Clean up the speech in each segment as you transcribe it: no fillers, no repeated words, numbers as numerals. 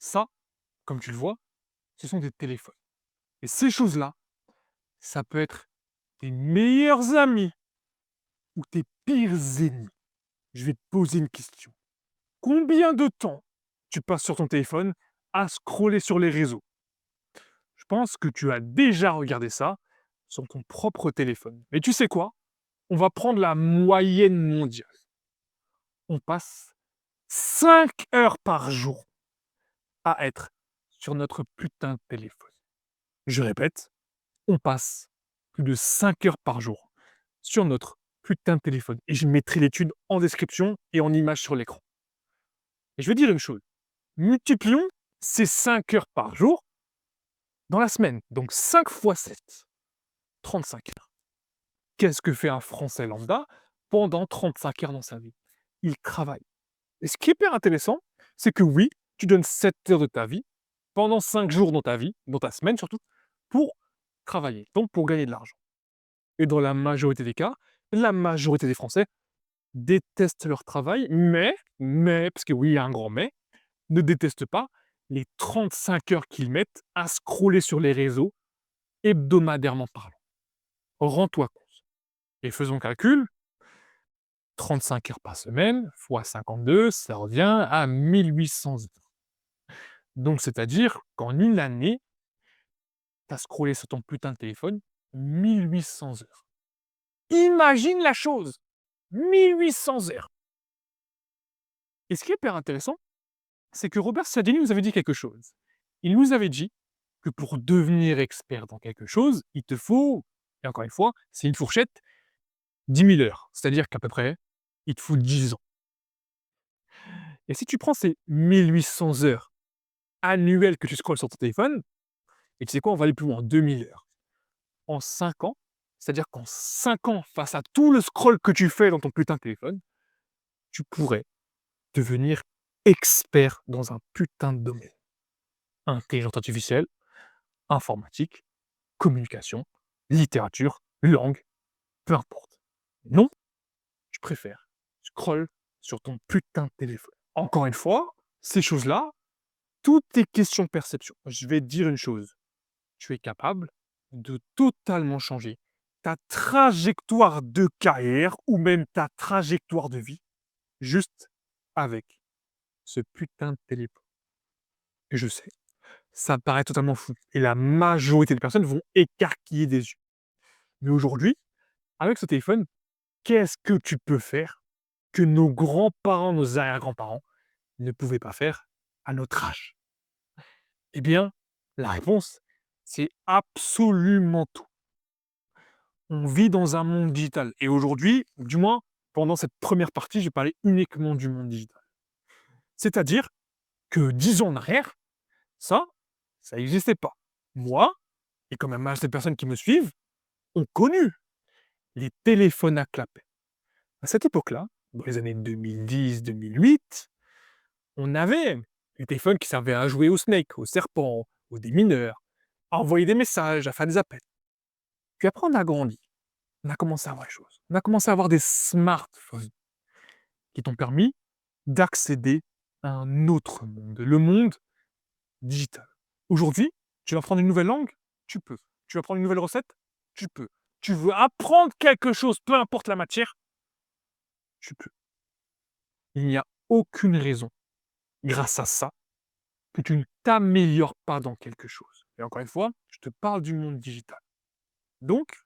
Ça, comme tu le vois, ce sont des téléphones. Et ces choses-là, ça peut être tes meilleurs amis ou tes pires ennemis. Je vais te poser une question. Combien de temps tu passes sur ton téléphone à scroller sur les réseaux? Je pense que tu as déjà regardé ça sur ton propre téléphone. Mais tu sais quoi? On va prendre la moyenne mondiale. On passe 5 heures par jour à être sur notre putain de téléphone. Je répète, on passe plus de 5 heures par jour sur notre putain de téléphone. Et je mettrai l'étude en description et en image sur l'écran. Et je vais dire une chose, multiplions ces 5 heures par jour dans la semaine. Donc 5 fois 7, 35 heures. Qu'est-ce que fait un Français lambda pendant 35 heures dans sa vie? Il travaille. Et ce qui est hyper intéressant, c'est que oui, tu donnes 7 heures de ta vie, pendant 5 jours dans ta vie, dans ta semaine surtout, pour travailler, donc pour gagner de l'argent. Et dans la majorité des cas, la majorité des Français détestent leur travail, mais, parce que oui, il y a un grand mais, ne détestent pas les 35 heures qu'ils mettent à scroller sur les réseaux, hebdomadairement parlant. Rends-toi compte. Et faisons calcul, 35 heures par semaine fois 52, ça revient à 1800 heures. Donc, c'est-à-dire qu'en une année, tu as scrollé sur ton putain de téléphone 1800 heures. Imagine la chose! 1800 heures! Et ce qui est hyper intéressant, c'est que Robert Cialdini nous avait dit quelque chose. Il nous avait dit que pour devenir expert dans quelque chose, il te faut, et encore une fois, c'est une fourchette, 10 000 heures. C'est-à-dire qu'à peu près, il te faut 10 ans. Et si tu prends ces 1800 heures annuelles que tu scrolles sur ton téléphone, et tu sais quoi, on va aller plus loin, 2000 heures. En 5 ans, c'est-à-dire qu'en 5 ans, face à tout le scroll que tu fais dans ton putain de téléphone, tu pourrais devenir expert dans un putain de domaine. Intelligence artificielle, informatique, communication, littérature, langue, peu importe. Non, tu préfères scroll sur ton putain de téléphone. Encore une fois, ces choses-là, tout est question de perception. Je vais te dire une chose, tu es capable de totalement changer ta trajectoire de carrière ou même ta trajectoire de vie juste avec ce putain de téléphone. Et je sais, ça paraît totalement fou et la majorité des personnes vont écarquiller des yeux. Mais aujourd'hui, avec ce téléphone, qu'est-ce que tu peux faire que nos grands-parents, nos arrière-grands-parents ne pouvaient pas faire à notre âge? Eh bien, la réponse, c'est absolument tout. On vit dans un monde digital et aujourd'hui, du moins pendant cette première partie, je vais parler uniquement du monde digital. C'est-à-dire que 10 ans en arrière, ça, ça n'existait pas. Moi, et quand même assez de personnes qui me suivent, ont connu les téléphones à clapet. À cette époque-là, dans les années 2010-2008, on avait les téléphones qui servaient à jouer au snake, au serpent, aux démineurs, à envoyer des messages, à faire des appels. Puis après, on a grandi. On a commencé à voir les choses. On a commencé à avoir des smartphones qui t'ont permis d'accéder à un autre monde, le monde digital. Aujourd'hui, tu vas apprendre une nouvelle langue? Tu peux. Tu vas apprendre une nouvelle recette? Tu peux. Tu veux apprendre quelque chose, peu importe la matière? Tu peux. Il n'y a aucune raison, grâce à ça, que tu ne t'améliores pas dans quelque chose. Et encore une fois, je te parle du monde digital. Donc,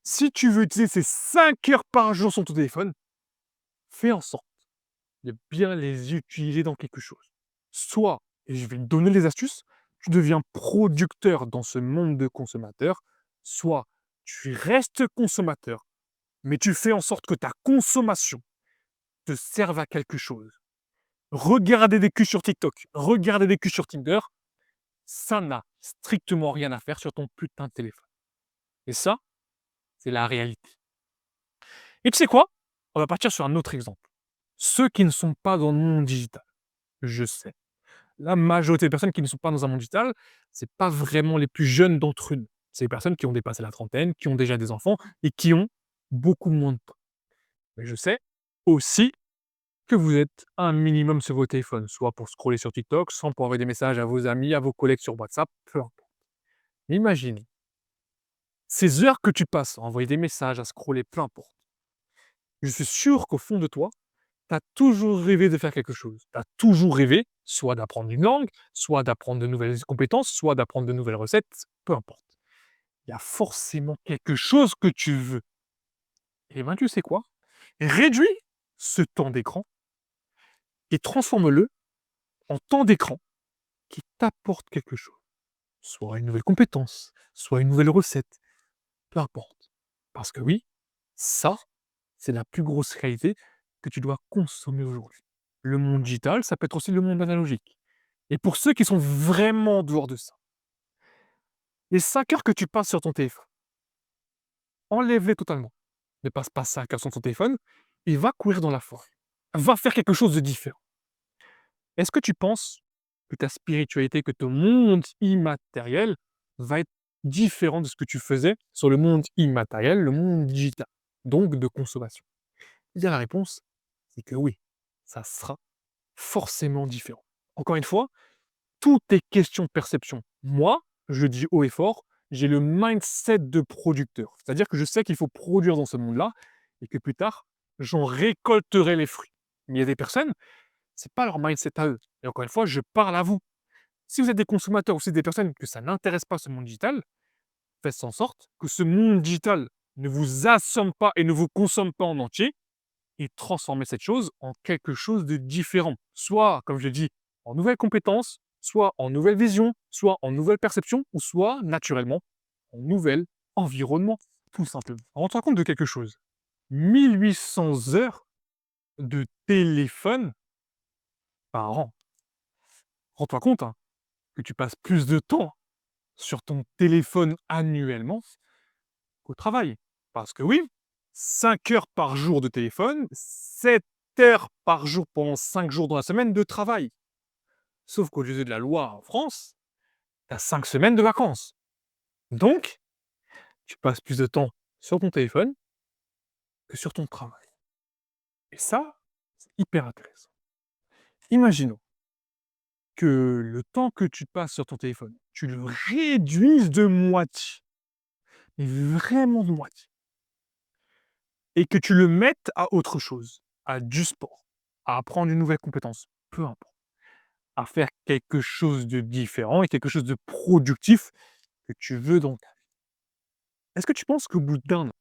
si tu veux utiliser ces 5 heures par jour sur ton téléphone, fais en sorte de bien les utiliser dans quelque chose. Soit, et je vais te donner les astuces, tu deviens producteur dans ce monde de consommateurs, soit tu restes consommateur, mais tu fais en sorte que ta consommation te serve à quelque chose. Regarder des culs sur TikTok, regarder des culs sur Tinder, ça n'a strictement rien à faire sur ton putain de téléphone. Et ça, c'est la réalité. Et tu sais quoi? On va partir sur un autre exemple. Ceux qui ne sont pas dans le monde digital. Je sais. La majorité des personnes qui ne sont pas dans un monde digital, c'est pas vraiment les plus jeunes d'entre eux. C'est les personnes qui ont dépassé la trentaine, qui ont déjà des enfants et qui ont beaucoup moins de temps. Mais je sais aussi que vous êtes un minimum sur vos téléphones, soit pour scroller sur TikTok, soit pour envoyer des messages à vos amis, à vos collègues sur WhatsApp, peu importe. Imagine, ces heures que tu passes à envoyer des messages, à scroller, peu importe. Je suis sûr qu'au fond de toi, tu as toujours rêvé de faire quelque chose. Tu as toujours rêvé, soit d'apprendre une langue, soit d'apprendre de nouvelles compétences, soit d'apprendre de nouvelles recettes, peu importe. Il y a forcément quelque chose que tu veux. Et ben, tu sais quoi? Réduis ce temps d'écran et transforme-le en temps d'écran qui t'apporte quelque chose. Soit une nouvelle compétence, soit une nouvelle recette, peu importe. Parce que oui, ça, c'est la plus grosse réalité que tu dois consommer aujourd'hui. Le monde digital, ça peut être aussi le monde analogique. Et pour ceux qui sont vraiment en dehors de ça, les 5 heures que tu passes sur ton téléphone, enlève-les totalement. Ne passe pas 5 heures sur ton téléphone et va courir dans la forêt. Va faire quelque chose de différent. Est-ce que tu penses que ta spiritualité, que ton monde immatériel va être différent de ce que tu faisais sur le monde immatériel, le monde digital, donc de consommation? Eh bien, la réponse, c'est que oui, ça sera forcément différent. Encore une fois, tout est question de perception. Moi, je dis haut et fort, j'ai le mindset de producteur. C'est-à-dire que je sais qu'il faut produire dans ce monde-là et que plus tard, j'en récolterai les fruits. Mais il y a des personnes, c'est pas leur mindset à eux. Et encore une fois, je parle à vous. Si vous êtes des consommateurs ou si c'est des personnes que ça n'intéresse pas ce monde digital, faites en sorte que ce monde digital ne vous assomme pas et ne vous consomme pas en entier et transformez cette chose en quelque chose de différent. Soit, comme je l'ai dit, en nouvelles compétences, soit en nouvelle vision, soit en nouvelle perception, ou soit, naturellement, en nouvel environnement, tout simplement. Rends-toi compte de quelque chose. 1800 heures de téléphone par an. Rends-toi compte hein, que tu passes plus de temps sur ton téléphone annuellement qu'au travail. Parce que oui, 5 heures par jour de téléphone, 7 heures par jour pendant 5 jours dans la semaine de travail. Sauf qu'au lieu de la loi en France, tu as 5 semaines de vacances. Donc, tu passes plus de temps sur ton téléphone que sur ton travail. Et ça, c'est hyper intéressant. Imaginons que le temps que tu passes sur ton téléphone, tu le réduises de moitié, mais vraiment de moitié, et que tu le mettes à autre chose, à du sport, à apprendre une nouvelle compétence, peu importe, à faire quelque chose de différent et quelque chose de productif que tu veux dans ta vie. Est-ce que tu penses qu'au bout d'1 an,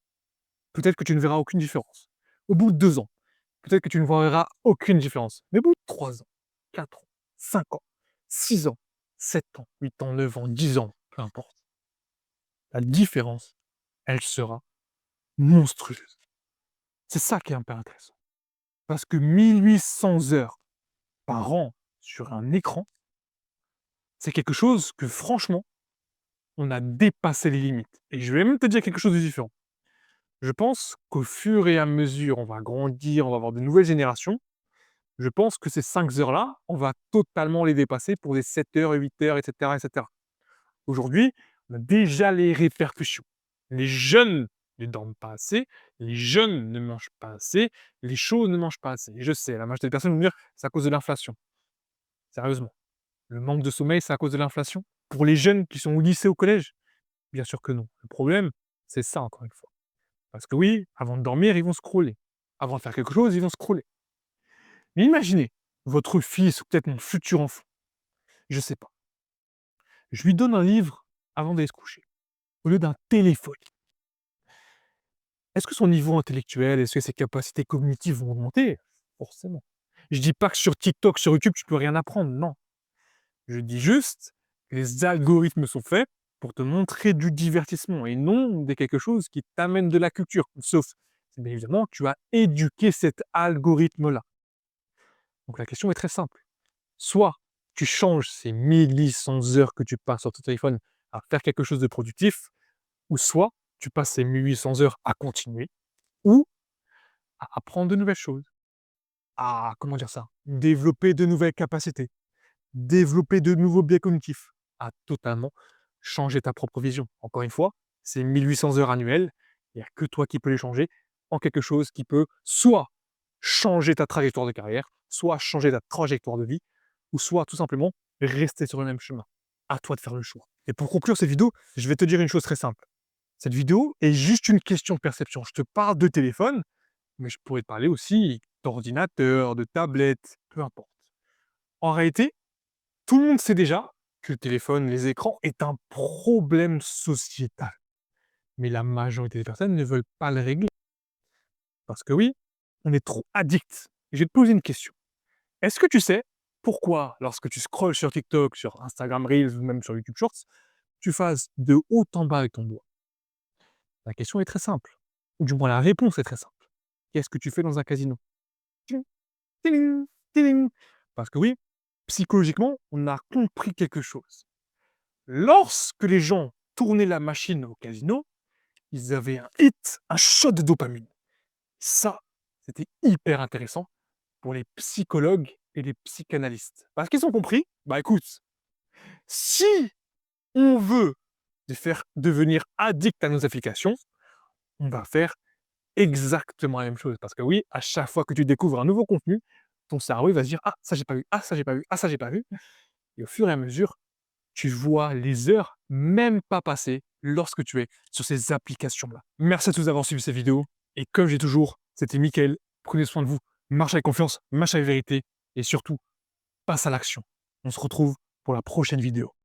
peut-être que tu ne verras aucune différence? Au bout de 2 ans, peut-être que tu ne verras aucune différence. Mais au bout de 3 ans, 4 ans, 5 ans, 6 ans, 7 ans, 8 ans, 9 ans, 10 ans, peu importe, la différence, elle sera monstrueuse. C'est ça qui est hyper intéressant. Parce que 1800 heures par an sur un écran, c'est quelque chose que franchement, on a dépassé les limites. Et je vais même te dire quelque chose de différent. Je pense qu'au fur et à mesure, on va grandir, on va avoir de nouvelles générations. Je pense que ces 5 heures-là, on va totalement les dépasser pour des 7 heures, 8 heures, et cetera. Aujourd'hui, on a déjà les répercussions. Les jeunes ne dorment pas assez, les jeunes ne mangent pas assez, les chauds ne mangent pas assez. Et je sais, la majorité des personnes vont me dire: «C'est à cause de l'inflation». Sérieusement, le manque de sommeil, c'est à cause de l'inflation? Pour les jeunes qui sont au lycée, au collège? Bien sûr que non. Le problème, c'est ça encore une fois. Parce que oui, avant de dormir, ils vont scroller. Avant de faire quelque chose, ils vont scroller. Mais imaginez, votre fils ou peut-être mon futur enfant, je sais pas, je lui donne un livre avant d'aller se coucher, au lieu d'un téléphone. Est-ce que son niveau intellectuel, est-ce que ses capacités cognitives vont augmenter? Forcément. Je dis pas que sur TikTok, sur YouTube, tu peux rien apprendre, non. Je dis juste que les algorithmes sont faits pour te montrer du divertissement et non de quelque chose qui t'amène de la culture. Sauf, si bien évidemment, tu as éduqué cet algorithme-là. Donc la question est très simple. Soit tu changes ces 1800 heures que tu passes sur ton téléphone à faire quelque chose de productif, ou soit tu passes ces 1800 heures à continuer, ou à apprendre de nouvelles choses, à, comment dire ça, développer de nouvelles capacités, développer de nouveaux biais cognitifs, à totalement changer ta propre vision. Encore une fois, ces 1800 heures annuelles, il n'y a que toi qui peux les changer en quelque chose qui peut soit changer ta trajectoire de carrière, soit changer ta trajectoire de vie, ou soit tout simplement rester sur le même chemin. À toi de faire le choix. Et pour conclure cette vidéo, je vais te dire une chose très simple. Cette vidéo est juste une question de perception. Je te parle de téléphone, mais je pourrais te parler aussi d'ordinateur, de tablette, peu importe. En réalité, tout le monde sait déjà que le téléphone, les écrans est un problème sociétal. Mais la majorité des personnes ne veulent pas le régler. Parce que oui, on est trop addict. Et je vais te poser une question. Est-ce que tu sais pourquoi, lorsque tu scrolles sur TikTok, sur Instagram Reels ou même sur YouTube Shorts, tu fasses de haut en bas avec ton doigt? La question est très simple. Ou du moins la réponse est très simple. Qu'est-ce que tu fais dans un casino? Tling, tiling, tiling. Parce que oui, psychologiquement, on a compris quelque chose. Lorsque les gens tournaient la machine au casino, ils avaient un hit, un shot de dopamine. Ça, c'était hyper intéressant pour les psychologues et les psychanalystes. Parce qu'ils ont compris, bah écoute, si on veut les faire devenir addicts à nos applications, on va faire exactement la même chose. Parce que oui, à chaque fois que tu découvres un nouveau contenu, ton cerveau il va se dire: «Ah, ça j'ai pas vu, ah ça j'ai pas vu, ah ça j'ai pas vu». Et au fur et à mesure, tu vois les heures même pas passer lorsque tu es sur ces applications-là. Merci à tous d'avoir suivi cette vidéo. Et comme j'ai toujours, c'était Mickaël. Prenez soin de vous, marchez avec confiance, marchez avec vérité et surtout, passe à l'action. On se retrouve pour la prochaine vidéo.